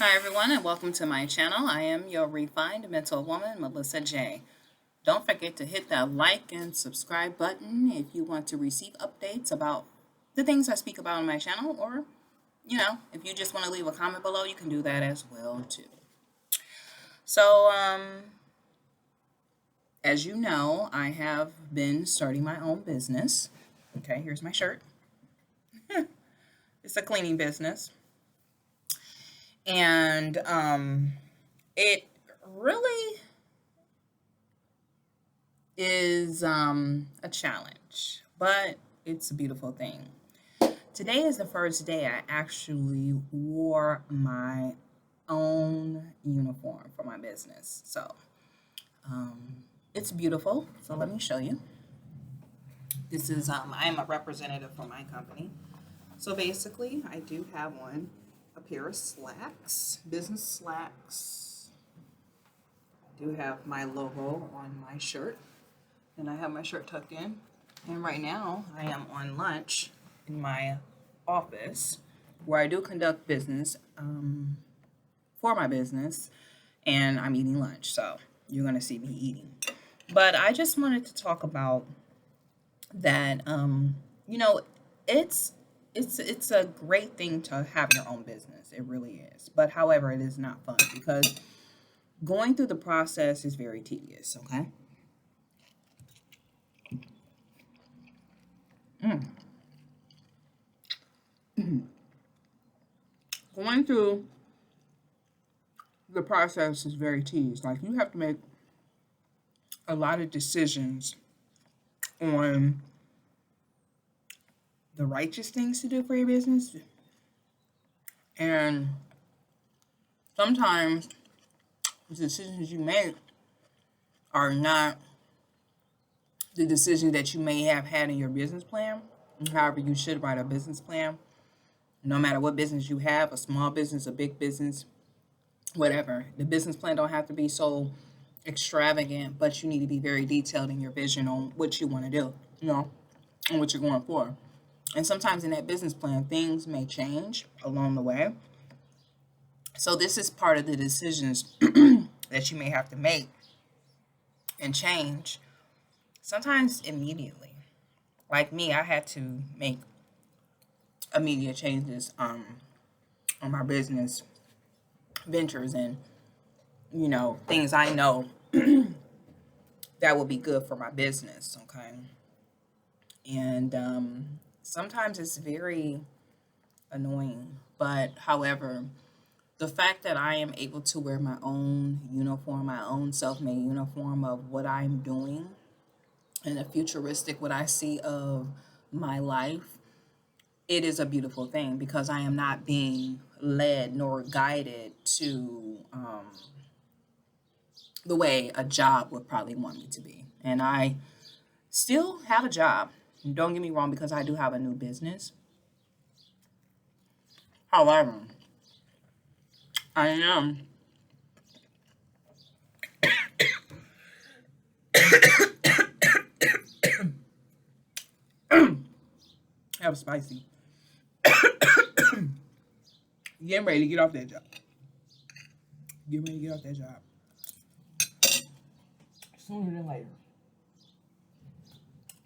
Hi, everyone, and welcome to my channel. I am your refined mental woman, Melissa J. Don't forget to hit that like and subscribe button if you want to receive updates about the things I speak about on my channel, or, if you just want to leave a comment below, you can do that as well, too. So, as you know, I have been starting my own business. Okay, here's my shirt. It's a cleaning business. And it really is a challenge, but it's a beautiful thing. Today is the first day I actually wore my own uniform for my business. So it's beautiful. So let me show you. This is, I am a representative for my company. So basically, I do have a pair of slacks, business slacks. I do have my logo on my shirt, and I have my shirt tucked in. And right now, I am on lunch in my office where I do conduct business for my business, and I'm eating lunch. So you're going to see me eating. But I just wanted to talk about that. It's it's a great thing to have your own business. It really is. But however, it is not fun because going through the process is very tedious. Okay. Going through the process is very tedious. Like, you have to make a lot of decisions on the righteous things to do for your business. And sometimes the decisions you make are not the decisions that you may have had in your business plan. However, you should write a business plan. No matter what business you have, a small business, a big business, whatever. The business plan don't have to be so extravagant, but you need to be very detailed in your vision on what you want to do, and what you're going for. And sometimes in that business plan, things may change along the way. So this is part of the decisions that you may have to make and change, sometimes immediately. Like me, I had to make immediate changes on my business ventures and, things I know that will be good for my business, okay? And sometimes it's very annoying, but however, the fact that I am able to wear my own uniform, my own self-made uniform of what I'm doing, and the futuristic what I see of my life, it is a beautiful thing because I am not being led nor guided to the way a job would probably want me to be. And I still have a job. Don't get me wrong, because I do have a new business. However, I am that was spicy. Getting ready to get off that job. Getting ready to get off that job. Sooner than later.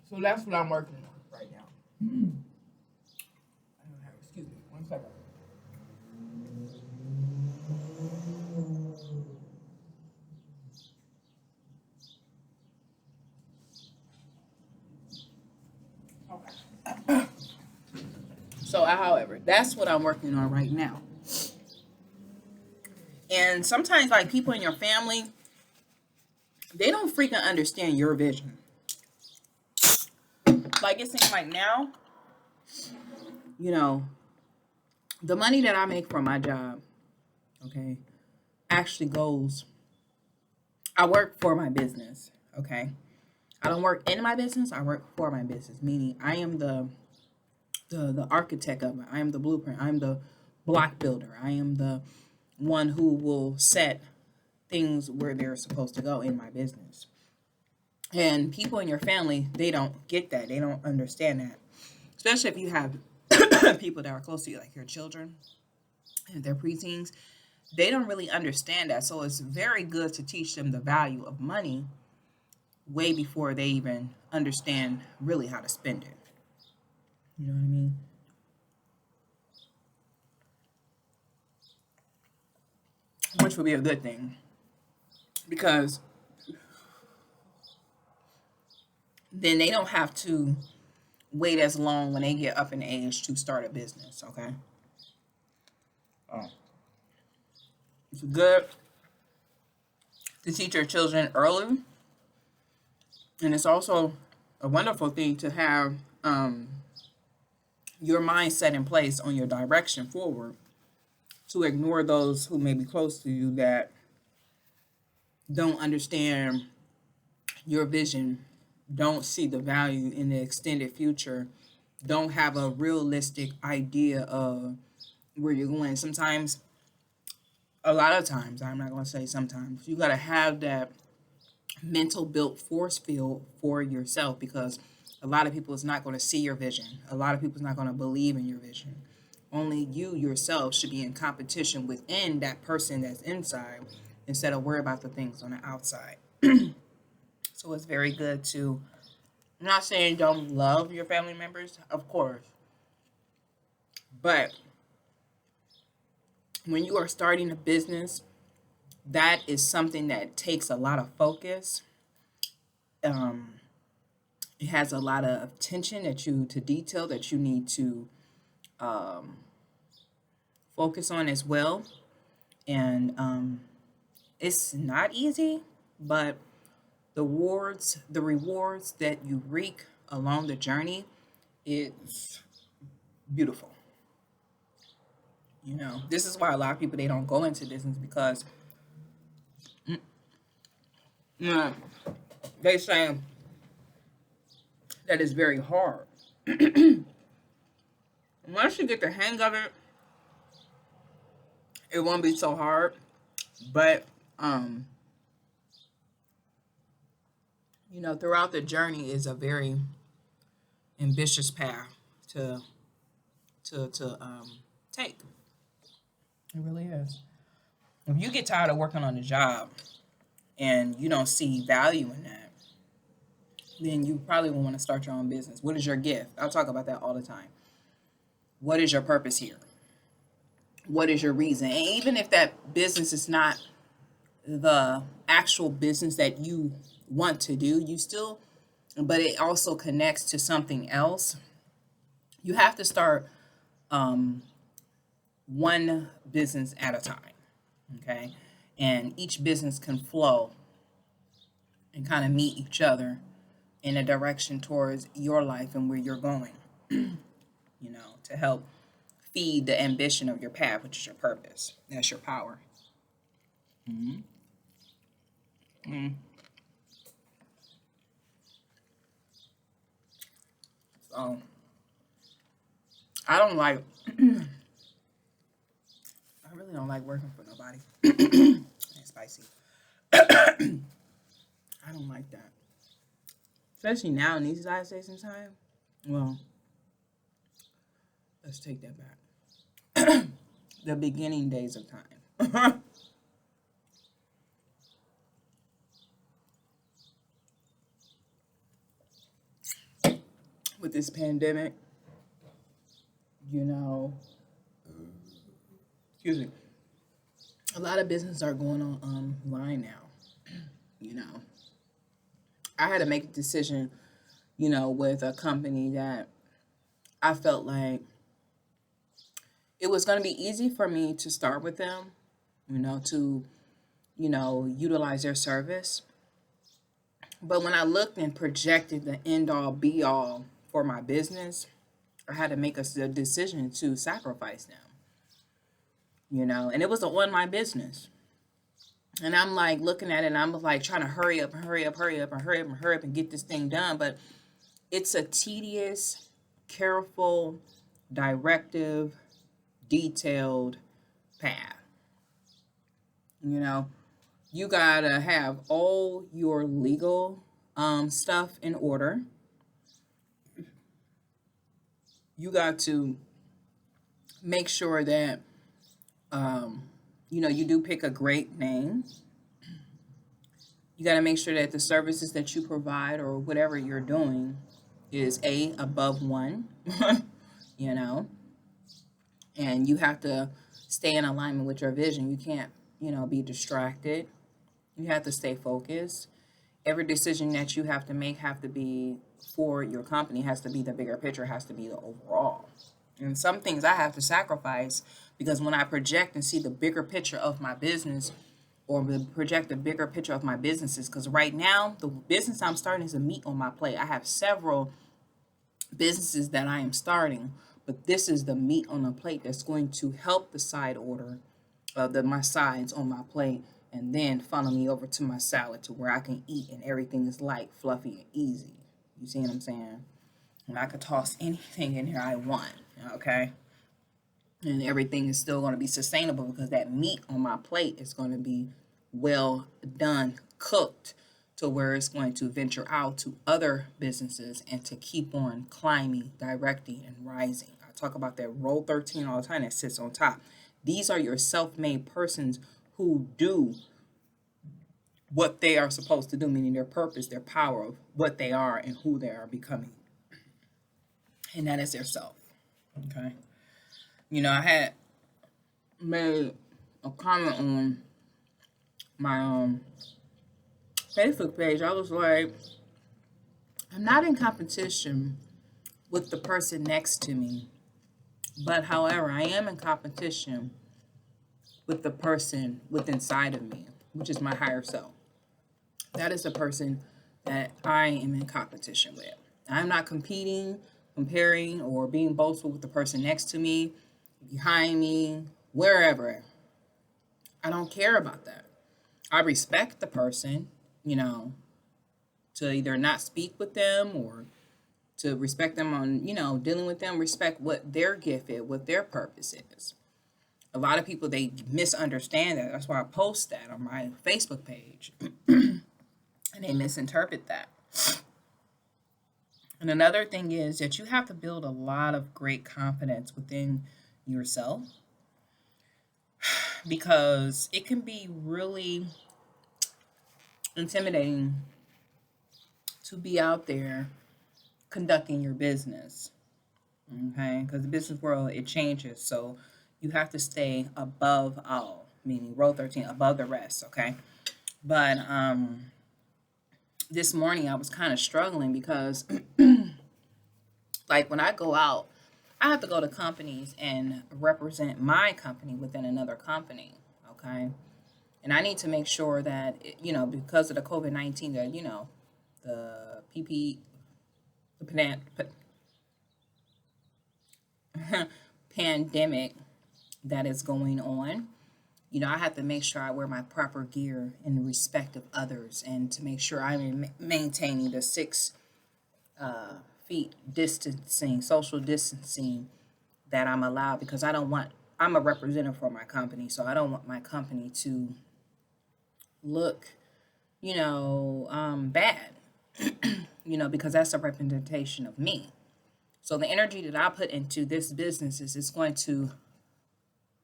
So that's what I'm working on right now. I don't have, excuse me, one second. Okay. So, however, that's what I'm working on right now. And sometimes, like, people in your family, they don't freaking understand your vision. Like, it seems like now, the money that I make from my job, okay, actually goes, I work for my business, okay? I don't work in my business, I work for my business, meaning I am the architect of it. I am the blueprint. I am the block builder. I am the one who will set things where they're supposed to go in my business. And people in your family, they don't get that. They don't understand that. Especially if you have people that are close to you, like your children and their preteens. they don't really understand that. So it's very good to teach them the value of money way before they even understand really how to spend it. You know what I mean? Which would be a good thing because then they don't have to wait as long when they get up in age to start a business, okay? Oh. It's good to teach your children early, and it's also a wonderful thing to have your mindset in place on your direction forward to ignore those who may be close to you that don't understand your vision, don't see the value in the extended future, don't have a realistic idea of where you're going. Sometimes, a lot of times, I'm not going to say sometimes, you got to have that mental built force field for yourself because a lot of people is not going to see your vision. A lot of people is not going to believe in your vision. Only you yourself should be in competition within that person that's inside instead of worry about the things on the outside. So it's very good to, I'm not saying don't love your family members, of course, but when you are starting a business, that is something that takes a lot of focus. Um, it has a lot of attention to detail that you need to focus on as well. And it's not easy, but the rewards that you reap along the journey is beautiful. You know, this is why a lot of people they don't go into business because mm, they say that it's very hard. Once you get the hang of it, it won't be so hard. But you know, throughout the journey is a very ambitious path to take. It really is. If you get tired of working on a job and you don't see value in that, then you probably will want to start your own business. What is your gift? I'll talk about that all the time. What is your purpose here? What is your reason? And even if that business is not the actual business that you want to do, you still, but it also connects to something else. You have to start one business at a time, okay? And each business can flow and kind of meet each other in a direction towards your life and where you're going, you know, to help feed the ambition of your path, which is your purpose. That's your power. Mm-hmm. Mm. So I don't like, I really don't like working for nobody. It's spicy. I don't like that. Especially now in these United States and time. Well, let's take that back. The beginning days of time. With this pandemic, you know, excuse me, a lot of businesses are going on online now. You know, I had to make a decision, you know, with a company that I felt like it was going to be easy for me to start with them, you know, to, you know, utilize their service. But when I looked and projected the end all be all for my business, I had to make a decision to sacrifice them, you know, and it was on my business. And I'm like looking at it and I'm like trying to hurry up and hurry up, hurry up and hurry up and hurry up and get this thing done. But it's a tedious, careful, directive, detailed path. You know, you gotta have all your legal stuff in order. You got to make sure that You do pick a great name. You got to make sure that the services that you provide or whatever you're doing is above one, you know, and you have to stay in alignment with your vision. You can't, be distracted. You have to stay focused. Every decision that you have to make have to be for your company, has to be the bigger picture, has to be the overall. And some things I have to sacrifice because when I project and see the bigger picture of my business or project the bigger picture of my businesses, because right now the business I'm starting is a meat on my plate. I have several businesses that I am starting, but this is the meat on the plate that's going to help the side order of my sides on my plate and then funnel me over to my salad to where I can eat and everything is light, fluffy, and easy. You see what I'm saying? And I could toss anything in here I want, okay? And everything is still going to be sustainable because that meat on my plate is going to be well done, cooked to where it's going to venture out to other businesses and to keep on climbing, directing, and rising. I talk about that Roll 13 all the time that sits on top. These are your self-made persons who do what they are supposed to do, meaning their purpose, their power of what they are and who they are becoming. And that is their self. Okay. I had made a comment on my Facebook page. I was like, I'm not in competition with the person next to me, but however, I am in competition with the person within inside of me, which is my higher self. That is the person that I am in competition with. I'm not competing, comparing, or being boastful with the person next to me, behind me, wherever. I don't care about that. I respect the person, to either not speak with them or to respect them on, dealing with them, respect what their gift is, what their purpose is. A lot of people, they misunderstand that. That's why I post that on my Facebook page. And they misinterpret that. And another thing is that you have to build a lot of great confidence within yourself because it can be really intimidating to be out there conducting your business. Okay? Because the business world, it changes. So you have to stay above all, meaning Roll 13, above the rest. Okay? But this morning I was kind of struggling because like when I go out, I have to go to companies and represent my company within another company, okay? And I need to make sure that, because of the COVID-19, the pandemic that is going on, I have to make sure I wear my proper gear in respect of others and to make sure I'm maintaining the 6 feet distancing, social distancing that I'm allowed because I'm a representative for my company, so I don't want my company to look, bad, because that's a representation of me. So the energy that I put into this business is going to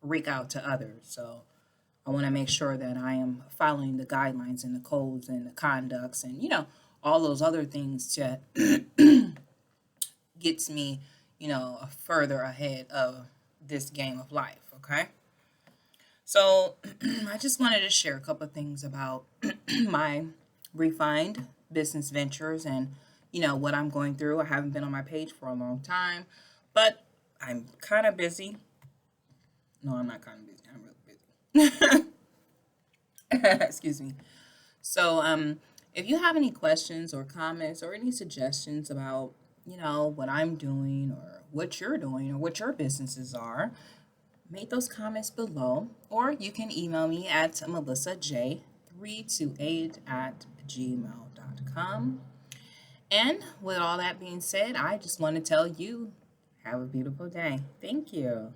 reach out to others. So I want to make sure that I am following the guidelines and the codes and the conducts and, all those other things that gets me, further ahead of this game of life, okay? So I just wanted to share a couple of things about my refined business ventures and, what I'm going through. I haven't been on my page for a long time, but I'm kind of busy. No, I'm not kind of busy. I'm really busy. Excuse me. So, if you have any questions or comments or any suggestions about, what I'm doing or what you're doing or what your businesses are, make those comments below, or you can email me at melissaj328@gmail.com. And with all that being said, I just want to tell you, have a beautiful day. Thank you.